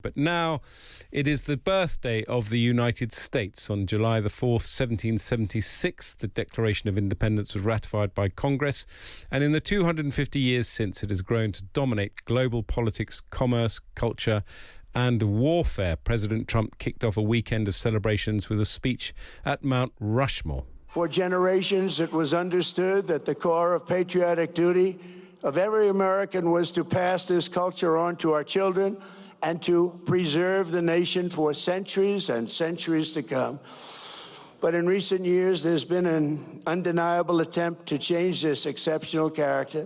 But now it is the birthday of the United States. On July the 4th, 1776, the Declaration of Independence was ratified by Congress. And in the 250 years since, it has grown to dominate global politics, commerce, culture and warfare. President Trump kicked off a weekend of celebrations with a speech at Mount Rushmore. For generations, it was understood that the core of patriotic duty of every American was to pass this culture on to our children and to preserve the nation for centuries and centuries to come. But in recent years, there's been an undeniable attempt to change this exceptional character,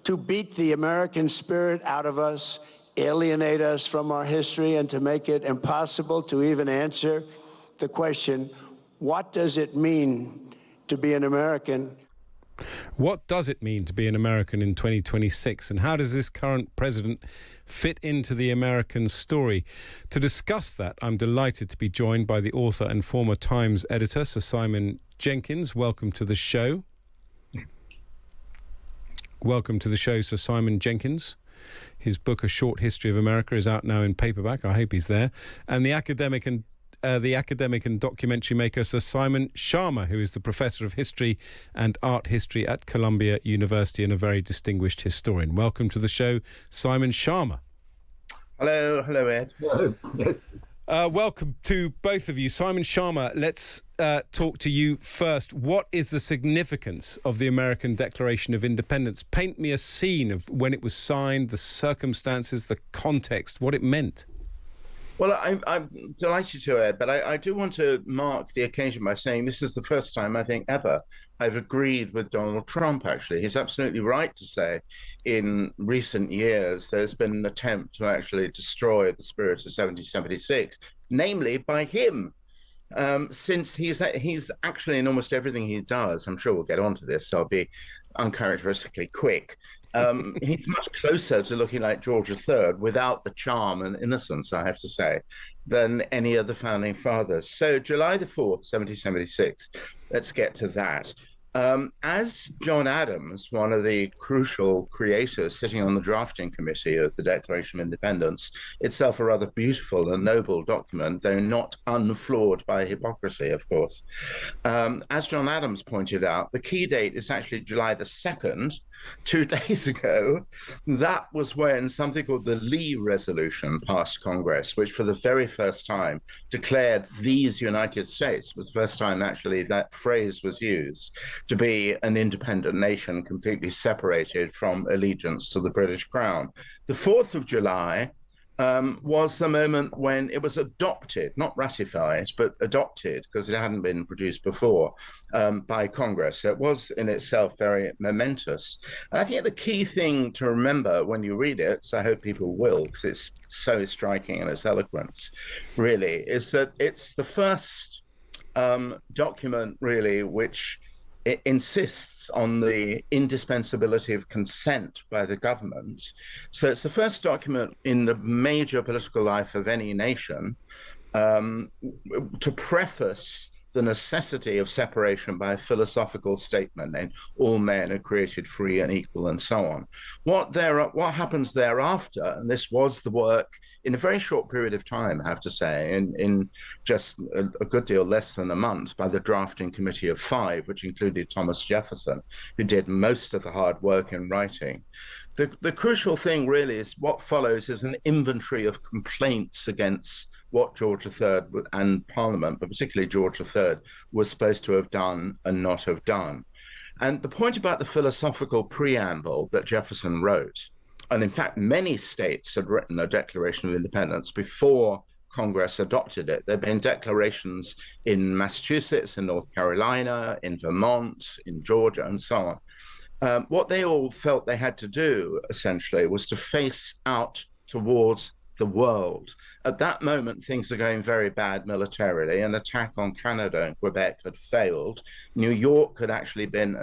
to beat the American spirit out of us, alienate us from our history, and to make it impossible to even answer the question, what does it mean to be an American? What does it mean to be an American in 2026, and how does this current president fit into the American story? To discuss that, I'm delighted to be joined by the author and former Times editor, Sir Simon Jenkins. Welcome to the show. Welcome to the show, Sir Simon Jenkins. His book, A Short History of America, is out now in paperback. I hope he's there. And the academic and documentary maker, Sir Simon Schama, who is the Professor of History and Art History at Columbia University and a very distinguished historian. Welcome to the show, Simon Schama. Hello, Ed. Hello. Yes. Welcome to both of you. Simon Schama, let's talk to you first. What is the significance of the American Declaration of Independence? Paint me a scene of when it was signed, the circumstances, the context, what it meant. Well, I'm delighted to, Ed, but I do want to mark the occasion by saying this is the first time, I think, ever I've agreed with Donald Trump, actually. He's absolutely right to say in recent years there's been an attempt to actually destroy the spirit of 1776, namely by him. Since he's actually in almost everything he does, I'm sure we'll get onto this, so I'll be uncharacteristically quick. He's much closer to looking like George III without the charm and innocence, I have to say, than any of the founding fathers. So July the 4th, 1776, let's get to that. As John Adams, one of the crucial creators sitting on the drafting committee of the Declaration of Independence, itself a rather beautiful and noble document, though not unflawed by hypocrisy, of course. As John Adams pointed out, the key date is actually July the 2nd, 2 days ago. That was when something called the Lee Resolution passed Congress, which for the very first time declared these United States. It was the first time actually that phrase was used, to be an independent nation completely separated from allegiance to the British Crown. The 4th of July was the moment when it was adopted, not ratified, but adopted, because it hadn't been produced before, by Congress. So it was in itself very momentous. And I think the key thing to remember when you read it, so I hope people will, because it's so striking in its eloquence, really, is that it's the first document, really, which it insists on the indispensability of consent by the government. So it's the first document in the major political life of any nation to preface the necessity of separation by a philosophical statement, and all men are created free and equal, and so on. What happens thereafter, and this was the work in a very short period of time, I have to say, in just a good deal less than a month, by the drafting committee of 5, which included Thomas Jefferson, who did most of the hard work in writing. The crucial thing really is what follows is an inventory of complaints against what George III and Parliament, but particularly George III, was supposed to have done and not have done. And the point about the philosophical preamble that Jefferson wrote, and in fact, many states had written a Declaration of Independence before Congress adopted it. There have been declarations in Massachusetts, in North Carolina, in Vermont, in Georgia, and so on. What they all felt they had to do, essentially, was to face out towards the world. At that moment, things are going very bad militarily. An attack on Canada and Quebec had failed. New York had actually been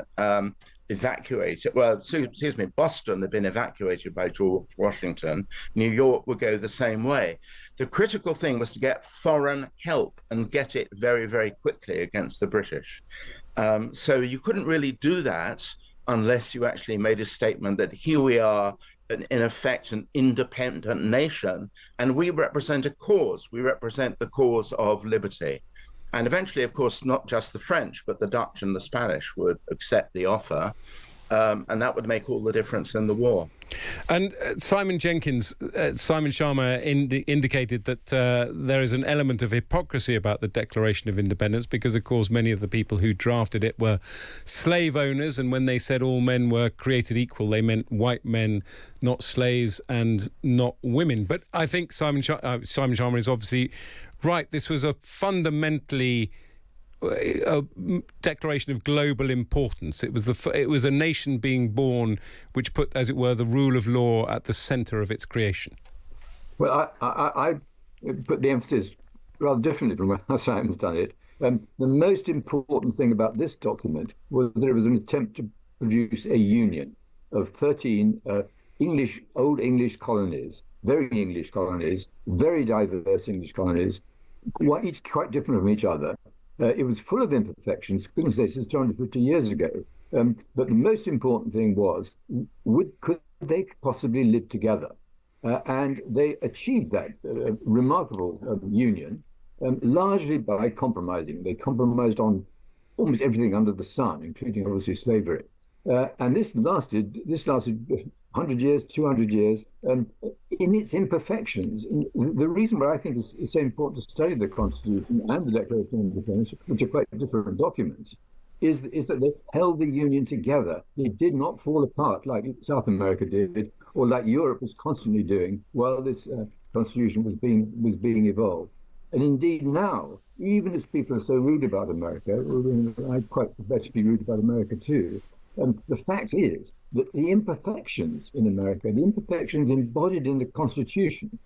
evacuated. Well, excuse me, Boston had been evacuated by George Washington. New York would go the same way. The critical thing was to get foreign help and get it very, very quickly against the British. So you couldn't really do that unless you actually made a statement that here we are in effect, an independent nation, and we represent a cause. We represent the cause of liberty. And eventually, of course, not just the French, but the Dutch and the Spanish would accept the offer. And that would make all the difference in the war. And Simon Schama indicated that there is an element of hypocrisy about the Declaration of Independence because, of course, many of the people who drafted it were slave owners, and when they said all men were created equal, they meant white men, not slaves, and not women. But I think Simon Schama is obviously right. This was a fundamentally a declaration of global importance. It was a nation being born which put, as it were, the rule of law at the centre of its creation. Well, I put the emphasis rather differently from how Simon's done it. The most important thing about this document was that it was an attempt to produce a union of 13 old English colonies, very English colonies, very diverse English colonies, each quite different from each other. It was full of imperfections, goodness sakes, it's 250 years ago. But the most important thing was, could they possibly live together? And they achieved that remarkable union largely by compromising. They compromised on almost everything under the sun, including obviously slavery. And this lasted 100 years, 200 years, in its imperfections. The reason why I think it's so important to study the Constitution and the Declaration of Independence, which are quite different documents, is that they held the Union together. It did not fall apart like South America did, or like Europe was constantly doing while this Constitution was being evolved. And indeed now, even as people are so rude about America, I'd quite prefer to be rude about America too, the fact is that the imperfections in America, the imperfections embodied in the Constitution,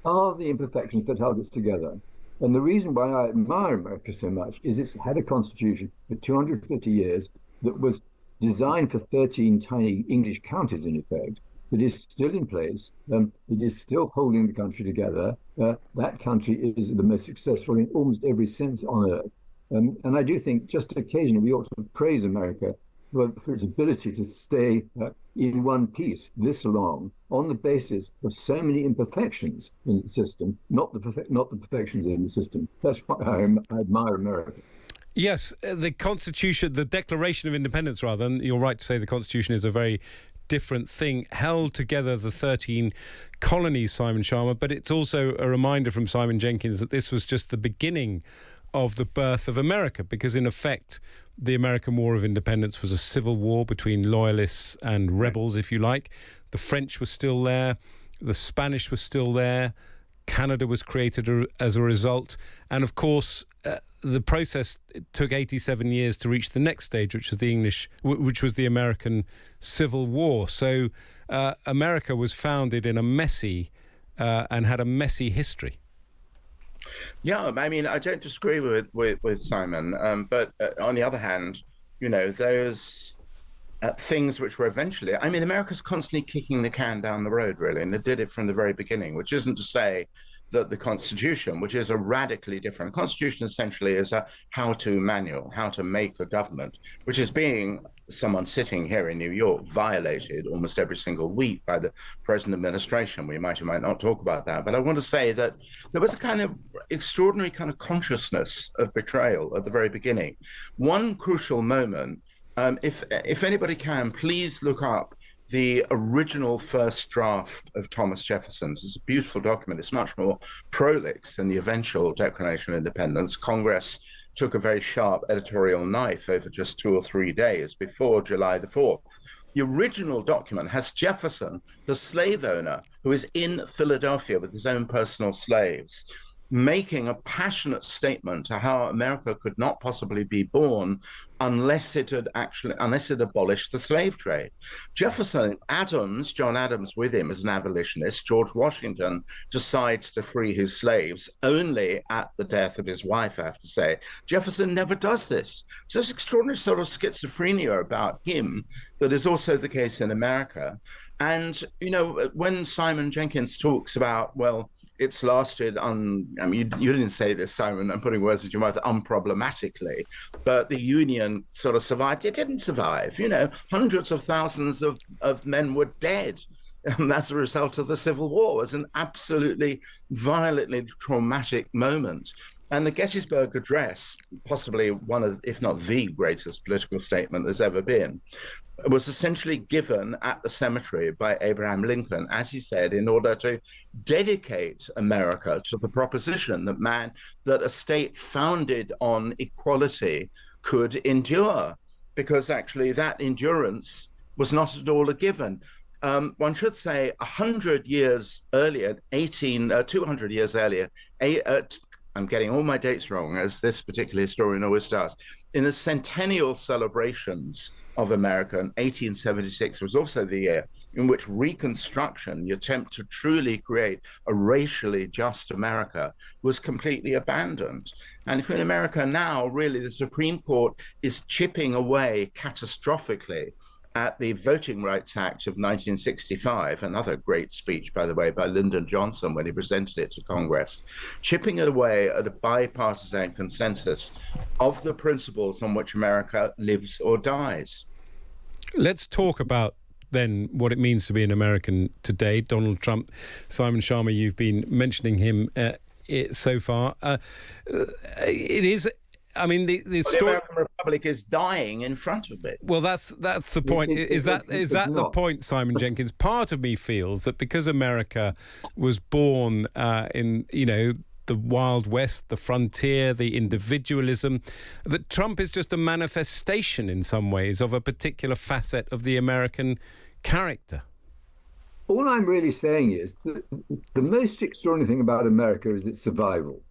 are the imperfections that held us together. And the reason why I admire America so much is it's had a Constitution for 250 years that was designed for 13 tiny English counties, in effect, that is still in place. It is still holding the country together. That country is the most successful in almost every sense on earth. And I do think just occasionally we ought to praise America for its ability to stay in one piece this long on the basis of so many imperfections in the system, not the perfections in the system. That's why I admire America. Yes, the Constitution, the Declaration of Independence, rather, and you're right to say the Constitution is a very different thing, held together the 13 colonies, Simon Schama, but it's also a reminder from Simon Jenkins that this was just the beginning of the birth of America, because in effect the American War of Independence was a civil war between loyalists and rebels, if you like. The French were still there, the Spanish were still there, Canada was created as a result, and of course the process took 87 years to reach the next stage, which was the American Civil War. So America was founded in a messy and had a messy history. Yeah, I mean, I don't disagree with Simon, but on the other hand, you know, those things which were eventually, I mean, America's constantly kicking the can down the road, really, and they did it from the very beginning, which isn't to say that the Constitution, which is a radically different Constitution, essentially is a how-to manual, how to make a government, which is being someone sitting here in New York violated almost every single week by the present administration. We might or might not talk about that, but I want to say that there was a kind of extraordinary kind of consciousness of betrayal at the very beginning. One crucial moment, if anybody can, please look up the original first draft of Thomas Jefferson's. It's a beautiful document. It's much more prolix than the eventual Declaration of Independence. Congress took a very sharp editorial knife over just 2 or 3 days before July the 4th. The original document has Jefferson, the slave owner, who is in Philadelphia with his own personal slaves, making a passionate statement to how America could not possibly be born unless it abolished the slave trade. Jefferson, John Adams with him as an abolitionist, George Washington decides to free his slaves only at the death of his wife, I have to say. Jefferson never does this. So there's extraordinary sort of schizophrenia about him that is also the case in America. And, you know, when Simon Jenkins talks about, well, it's lasted you didn't say this, Simon, I'm putting words in your mouth, unproblematically, but the Union sort of survived. It didn't survive. You know, hundreds of thousands of men were dead as a result of the Civil War. It was an absolutely violently traumatic moment. And the Gettysburg Address, possibly one of, if not the greatest political statement there's ever been, was essentially given at the cemetery by Abraham Lincoln, as he said, in order to dedicate America to the proposition that a state founded on equality could endure, because actually that endurance was not at all a given. One should say 100 years earlier, 200 years earlier, I'm getting all my dates wrong, as this particular historian always does, in the centennial celebrations of America in 1876 was also the year in which Reconstruction, the attempt to truly create a racially just America, was completely abandoned. And if in America now, really, the Supreme Court is chipping away catastrophically at the Voting Rights Act of 1965, another great speech, by the way, by Lyndon Johnson when he presented it to Congress, chipping it away at a bipartisan consensus of the principles on which America lives or dies. Let's talk about then what it means to be an American today. Donald Trump, Simon Schama, you've been mentioning him so far. It is... I mean, the American Republic is dying in front of it. Well, that's the point. Is that the point, Simon Jenkins? Part of me feels that because America was born in, the Wild West, the frontier, the individualism, that Trump is just a manifestation in some ways of a particular facet of the American character. All I'm really saying is that the most extraordinary thing about America is its survival.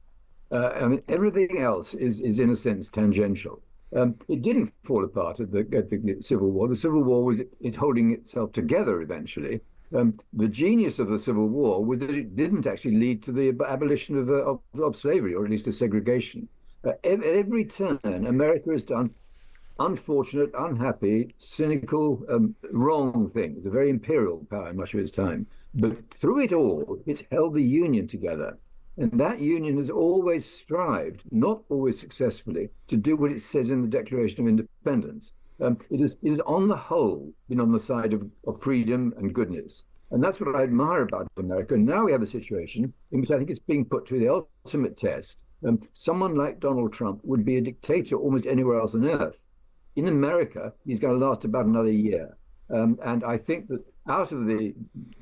Everything else is in a sense tangential. It didn't fall apart at the Civil War. The Civil War was it holding itself together eventually. The genius of the Civil War was that it didn't actually lead to the abolition of slavery, or at least a segregation. At every turn, America has done unfortunate, unhappy, cynical, wrong things, a very imperial power in much of its time. But through it all, it's held the Union together. And that union has always strived, not always successfully, to do what it says in the Declaration of Independence. It is on the whole been on the side of freedom and goodness. And that's what I admire about America. And now we have a situation in which I think it's being put to the ultimate test. Someone like Donald Trump would be a dictator almost anywhere else on earth. In America, he's going to last about another year. And I think that out of the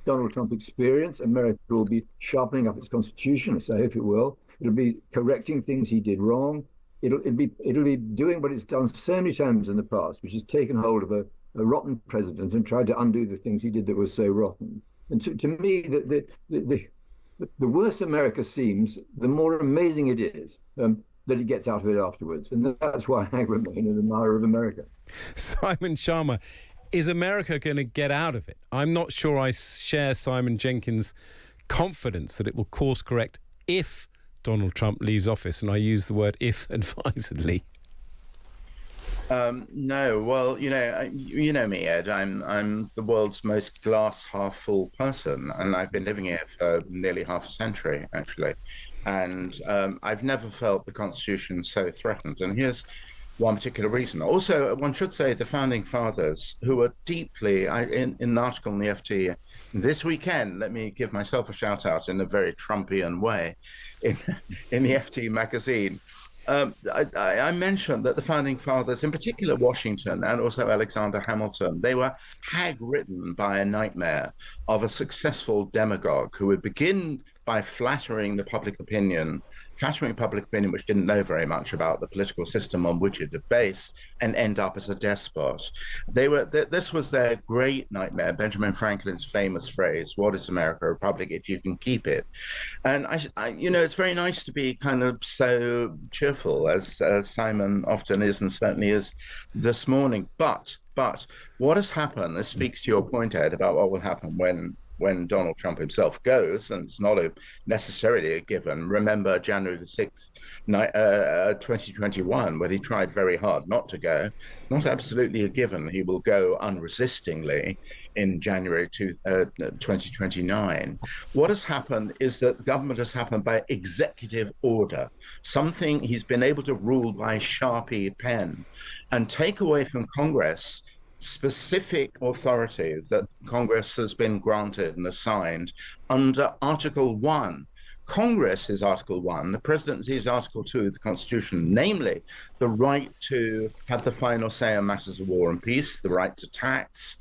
Donald Trump experience, America will be sharpening up its constitution, as I hope it will. It'll be correcting things he did wrong. It'll be doing what it's done so many times in the past, which is taken hold of a rotten president and tried to undo the things he did that were so rotten. And to me, the worse America seems, the more amazing it is that it gets out of it afterwards. And that's why I remain an admirer of America. Simon Schama, is America going to get out of it? I'm not sure I share Simon Jenkins' confidence that it will course correct if Donald Trump leaves office, and I use the word if advisedly. No, well, you know me, Ed. I'm the world's most glass half full person, and I've been living here for nearly half a century, actually. And I've never felt the Constitution so threatened. And here's one particular reason. Also, one should say the founding fathers, who were deeply, in an article in the FT this weekend, let me give myself a shout out in a very Trumpian way, in the FT magazine. I mentioned that the founding fathers, in particular Washington and also Alexander Hamilton, they were hag-ridden by a nightmare of a successful demagogue who would begin by flattering public opinion which didn't know very much about the political system on which it had based, and end up as a despot. This was their great nightmare. Benjamin Franklin's famous phrase, "What is America? A republic if you can keep it?" And I it's very nice to be kind of so cheerful as Simon often is, and certainly is this morning. But what has happened? This speaks to your point, Ed, about what will happen when Donald Trump himself goes, and it's not necessarily a given. Remember January the 6th, 2021, when he tried very hard not to go. Not absolutely a given. He will go unresistingly in January 2029. What has happened is that government has happened by executive order, something he's been able to rule by Sharpie pen, and take away from Congress specific authority that Congress has been granted and assigned under Article 1. Congress is Article 1, the presidency is Article 2 of the Constitution, namely the right to have the final say on matters of war and peace, the right to tax,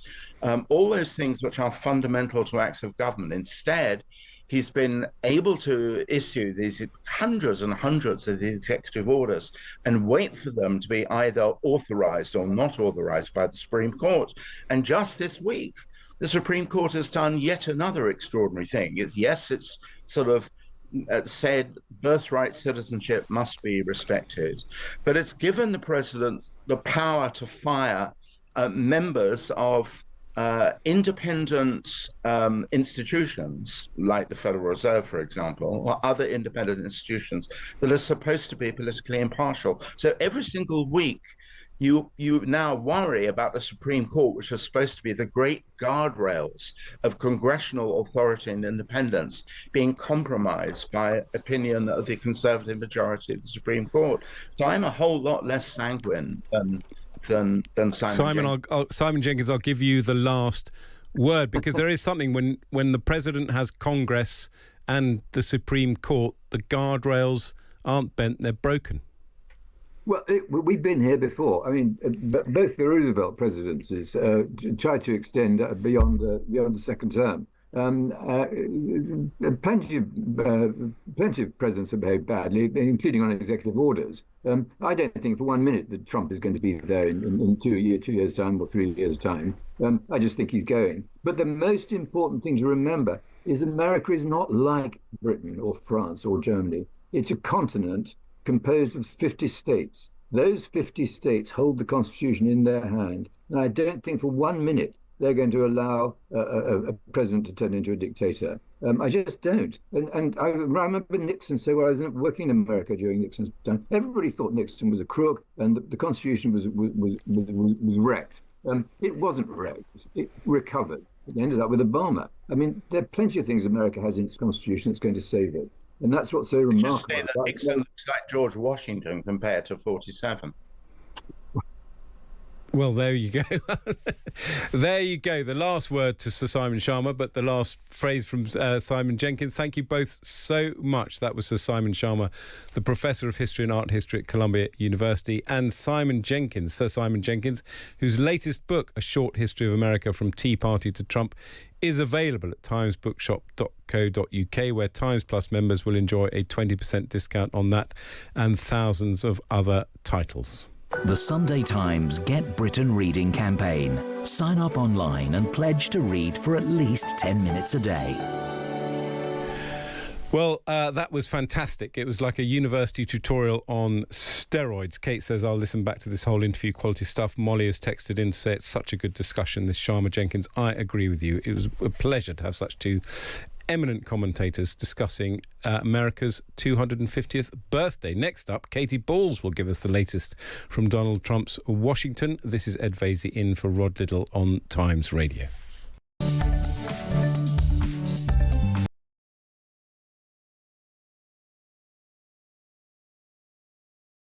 all those things which are fundamental to acts of government. Instead, he's been able to issue these hundreds and hundreds of these executive orders and wait for them to be either authorized or not authorized by the Supreme Court. And just this week, the Supreme Court has done yet another extraordinary thing. It's sort of said birthright citizenship must be respected, but it's given the president the power to fire members of independent institutions like the Federal Reserve, for example, or other independent institutions that are supposed to be politically impartial. So every single week, you now worry about the Supreme Court, which is supposed to be the great guardrails of congressional authority and independence, being compromised by opinion of the conservative majority of the Supreme Court. So I'm a whole lot less sanguine than Simon. Simon Jenkins, I'll give you the last word, because there is something when the president has Congress and the Supreme Court, the guardrails aren't bent, they're broken. Well, we've been here before. I mean, both the Roosevelt presidencies tried to extend beyond the second term. Plenty of presidents have behaved badly, including on executive orders. I don't think for 1 minute that Trump is going to be there in 2 years' time or 3 years' time. I just think he's going. But the most important thing to remember is America is not like Britain or France or Germany. It's a continent composed of 50 states. Those 50 states hold the Constitution in their hand. And I don't think for 1 minute they're going to allow a president to turn into a dictator. I just don't. And I remember Nixon say, well, I was working in America during Nixon's time. Everybody thought Nixon was a crook and the Constitution was wrecked. It wasn't wrecked. It recovered. It ended up with Obama. I mean, there are plenty of things America has in its Constitution that's going to save it. And that's what's so remarkable. Just say that Nixon looks like George Washington compared to 47. Well, there you go. There you go. The last word to Sir Simon Schama, but the last phrase from Simon Jenkins. Thank you both so much. That was Sir Simon Schama, the Professor of History and Art History at Columbia University, and Simon Jenkins, Sir Simon Jenkins, whose latest book, A Short History of America from Tea Party to Trump, is available at timesbookshop.co.uk, where Times Plus members will enjoy a 20% discount on that and thousands of other titles. The Sunday Times Get Britain Reading campaign. Sign up online and pledge to read for at least 10 minutes a day. Well, that was fantastic. It was like a university tutorial on steroids. Kate says, I'll listen back to this whole interview, quality stuff. Molly has texted in to say it's such a good discussion, this Schama Jenkins. I agree with you. It was a pleasure to have such two eminent commentators discussing America's 250th birthday. Next up, Katie Balls will give us the latest from Donald Trump's Washington. This is Ed Vaizey in for Rod Liddle on Times Radio.